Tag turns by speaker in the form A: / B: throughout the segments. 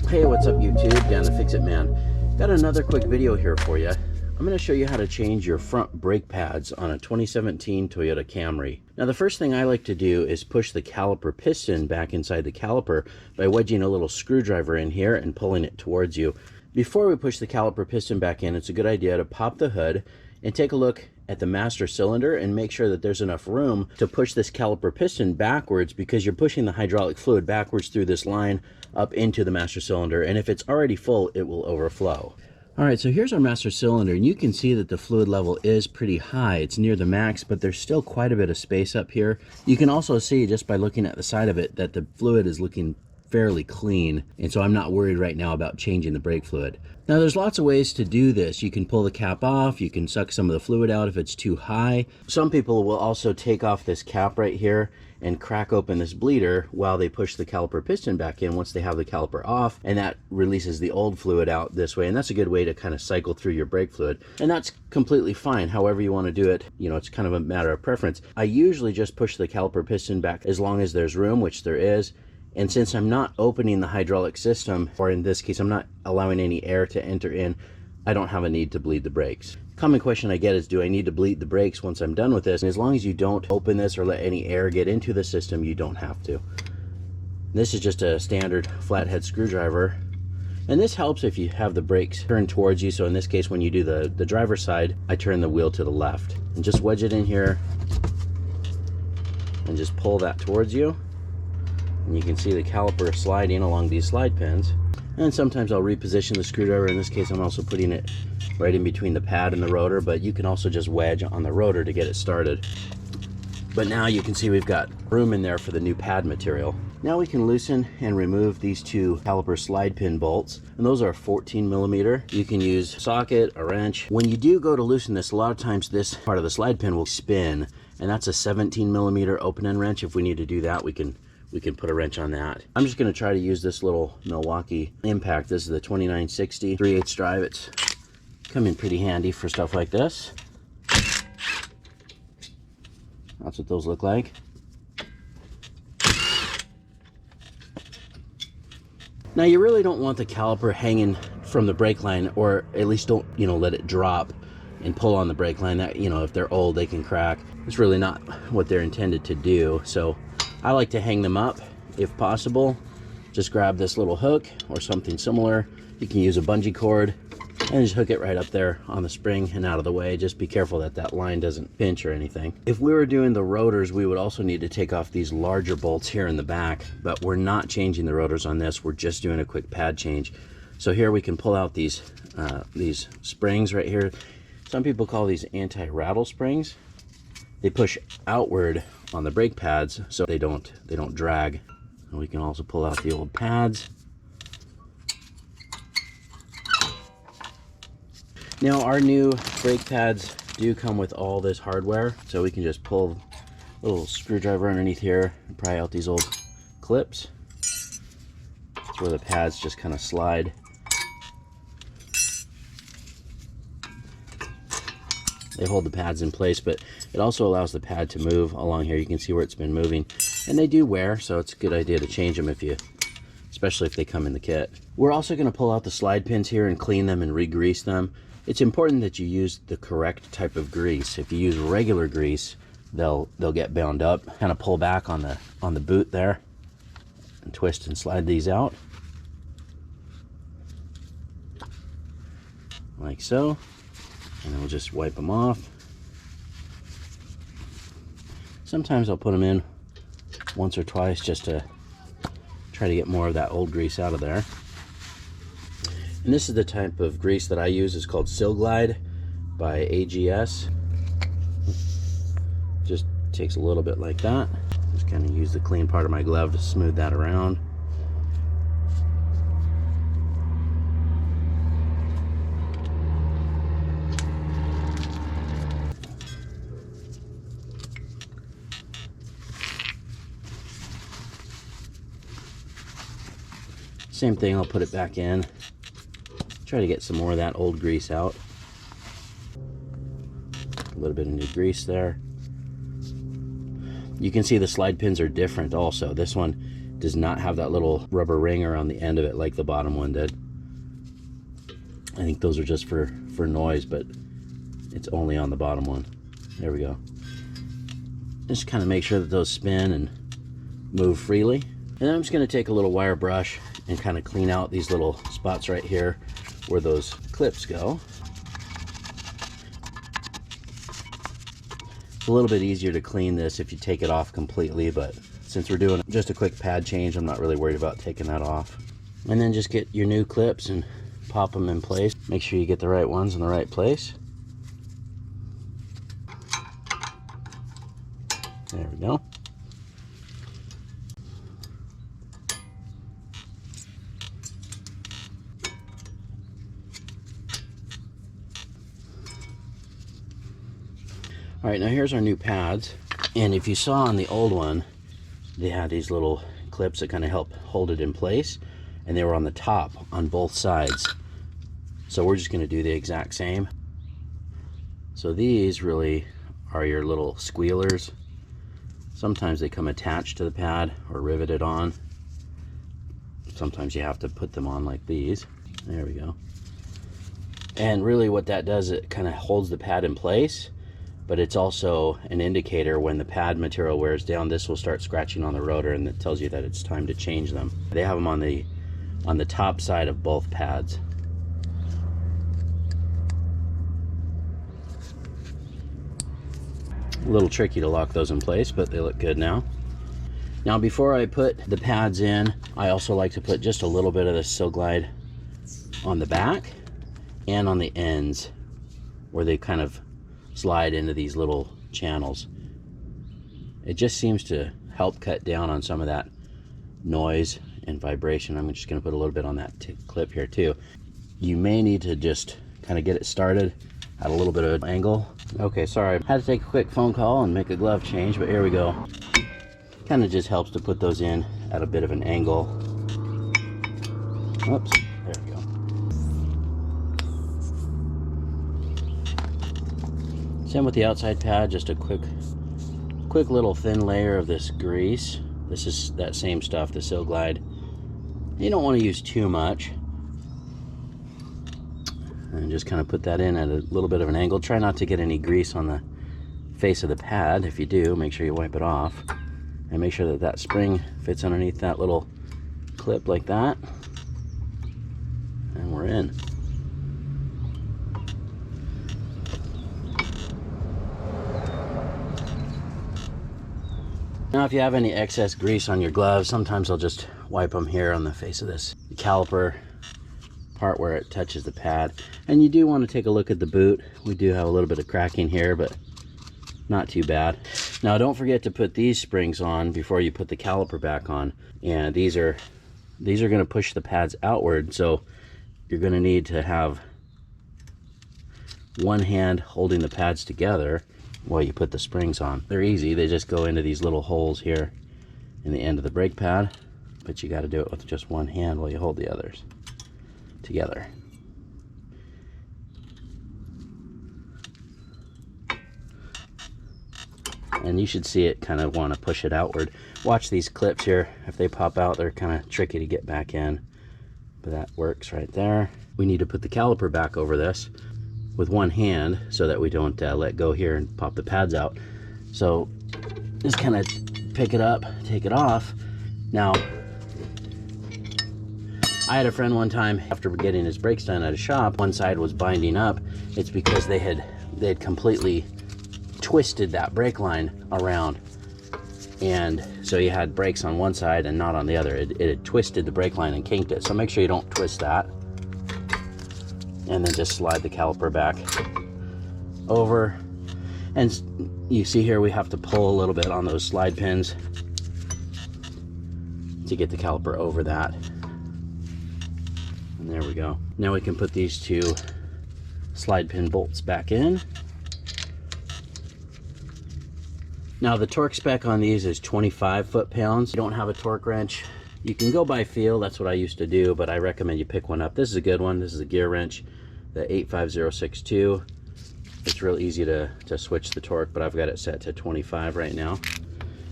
A: Hey, what's up YouTube? Dan the Fix-It Man. Got another quick video here for you. I'm going to show you how to change your front brake pads on a 2017 Toyota Camry. Now the first thing I like to do is push the caliper piston back inside the caliper by wedging a little screwdriver in here and pulling it towards you. Before we push the caliper piston back in, it's a good idea to pop the hood and take a look at the master cylinder and make sure that there's enough room to push this caliper piston backwards, because you're pushing the hydraulic fluid backwards through this line up into the master cylinder, and if it's already full it will overflow. All right, so here's our master cylinder, and you can see that the fluid level is pretty high. It's near the max, but there's still quite a bit of space up here. You can also see just by looking at the side of it that the fluid is looking fairly clean, and so I'm not worried right now about changing the brake fluid. Now there's lots of ways to do this. You can pull the cap off, you can suck some of the fluid out if it's too high. Some people will also take off this cap right here and crack open this bleeder while they push the caliper piston back in once they have the caliper off, and that releases the old fluid out this way, and that's a good way to kind of cycle through your brake fluid, and that's completely fine. However you want to do it, you know, it's kind of a matter of preference. I usually just push the caliper piston back as long as there's room, which there is. And since I'm not opening the hydraulic system, or in this case I'm not allowing any air to enter in, I don't have a need to bleed the brakes. Common question I get is, do I need to bleed the brakes once I'm done with this? And as long as you don't open this or let any air get into the system, you don't have to. This is just a standard flathead screwdriver, and this helps if you have the brakes turned towards you. So in this case, when you do the driver's side, I turn the wheel to the left and just wedge it in here and just pull that towards you. And you can see the caliper sliding along these slide pins. And sometimes I'll reposition the screwdriver. In this case, I'm also putting it right in between the pad and the rotor, but you can also just wedge on the rotor to get it started. But now you can see we've got room in there for the new pad material. Now we can loosen and remove these two caliper slide pin bolts, and those are 14mm. You can use a socket, a wrench. When you do go to loosen this, a lot of times this part of the slide pin will spin, and that's a 17mm open end wrench. If we need to do that, we can put a wrench on that. I'm just going to try to use this little Milwaukee impact. This is the 2960 3/8 drive. It's come in pretty handy for stuff like this. That's what those look like. Now you really don't want the caliper hanging from the brake line, or at least don't, you know, let it drop and pull on the brake line. That, you know, if they're old, they can crack. It's really not what they're intended to do. So I like to hang them up if possible. Just grab this little hook or something similar. You can use a bungee cord and just hook it right up there on the spring and out of the way. Just be careful that that line doesn't pinch or anything. If we were doing the rotors, we would also need to take off these larger bolts here in the back, but we're not changing the rotors on this. We're just doing a quick pad change. So here we can pull out these springs right here. Some people call these anti-rattle springs. They push outward on the brake pads so they don't drag. And we can also pull out the old pads. Now our new brake pads do come with all this hardware, so we can just pull a little screwdriver underneath here and pry out these old clips. That's where the pads just kind of slide. They hold the pads in place, but it also allows the pad to move along here. You can see where it's been moving, and they do wear, so it's a good idea to change them especially if they come in the kit. We're also going to pull out the slide pins here and clean them and re-grease them. It's important that you use the correct type of grease. If you use regular grease, they'll get bound up. Kind of pull back on the boot there and twist and slide these out like so. And then we'll just wipe them off. Sometimes I'll put them in once or twice just to try to get more of that old grease out of there. And this is the type of grease that I use. It's called Sil Glyde by AGS. Just takes a little bit like that. Just kind of use the clean part of my glove to smooth that around. Same thing, I'll put it back in. Try to get some more of that old grease out. A little bit of new grease there. You can see the slide pins are different also. This one does not have that little rubber ring around the end of it like the bottom one did. I think those are just for noise, but it's only on the bottom one. There we go. Just kind of make sure that those spin and move freely. And then I'm just going to take a little wire brush and kind of clean out these little spots right here where those clips go. It's a little bit easier to clean this if you take it off completely, but since we're doing just a quick pad change, I'm not really worried about taking that off. And then just get your new clips and pop them in place. Make sure you get the right ones in the right place. There we go. All right, now here's our new pads. And if you saw on the old one, they had these little clips that kind of help hold it in place, and they were on the top on both sides. So we're just going to do the exact same. So these really are your little squealers. Sometimes they come attached to the pad or riveted on. Sometimes you have to put them on like these. There we go. And really what that does, it kind of holds the pad in place, but it's also an indicator when the pad material wears down. This will start scratching on the rotor, and it tells you that it's time to change them. They have them on the top side of both pads. A little tricky to lock those in place, but they look good now. Now before I put the pads in, I also like to put just a little bit of the Sil Glyde on the back and on the ends where they kind of slide into these little channels. It just seems to help cut down on some of that noise and vibration. I'm just going to put a little bit on that clip here too. You may need to just kind of get it started at a little bit of an angle. Okay, sorry, I had to take a quick phone call and make a glove change, but here we go. Kind of just helps to put those in at a bit of an angle. Oops, there we go. Same with the outside pad, just a quick little thin layer of this grease. This is that same stuff, the Sil Glyde. You don't want to use too much. And just kind of put that in at a little bit of an angle. Try not to get any grease on the face of the pad. If you do, make sure you wipe it off. And make sure that that spring fits underneath that little clip like that. And we're in. Now if you have any excess grease on your gloves, sometimes I'll just wipe them here on the face of this caliper part where it touches the pad. And you do want to take a look at the boot. We do have a little bit of cracking here, but not too bad. Now don't forget to put these springs on before you put the caliper back on. And these are going to push the pads outward, so you're going to need to have one hand holding the pads together while you put the springs on. They're easy. They just go into these little holes here in the end of the brake pad, but you got to do it with just one hand while you hold the others together. And you should see it kind of want to push it outward. Watch these clips here. If they pop out, they're kind of tricky to get back in, but that works right there. We need to put the caliper back over this with one hand so that we don't let go here and pop the pads out. So just kind of pick it up, take it off. Now I had a friend one time, after getting his brakes done at a shop, one side was binding up. It's because they had completely twisted that brake line around, and so you had brakes on one side and not on the other. It had twisted the brake line and kinked it. So make sure you don't twist that, and then just slide the caliper back over. And you see here we have to pull a little bit on those slide pins to get the caliper over that. And there we go. Now we can put these two slide pin bolts back in. Now the torque spec on these is 25 foot-pounds. You don't have a torque wrench, you can go by feel. That's what I used to do, but I recommend you pick one up. This is a good one. This is a gear wrench, the 85062. It's real easy to switch the torque, but I've got it set to 25 right now.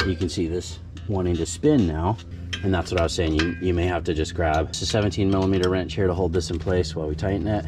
A: You can see this wanting to spin now. And that's what I was saying, you may have to just grab a 17mm wrench here to hold this in place while we tighten it.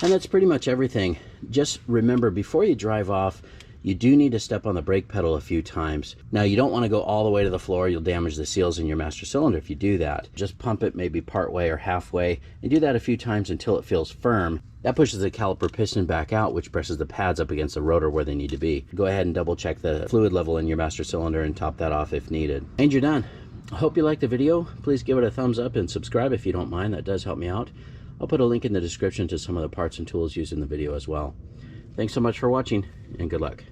A: And that's pretty much everything. Just remember, before you drive off, you do need to step on the brake pedal a few times. Now, you don't want to go all the way to the floor. You'll damage the seals in your master cylinder if you do that. Just pump it maybe part way or halfway, and do that a few times until it feels firm. That pushes the caliper piston back out, which presses the pads up against the rotor where they need to be. Go ahead and double check the fluid level in your master cylinder and top that off if needed. And you're done. I hope you liked the video. Please give it a thumbs up and subscribe if you don't mind. That does help me out. I'll put a link in the description to some of the parts and tools used in the video as well. Thanks so much for watching, and good luck.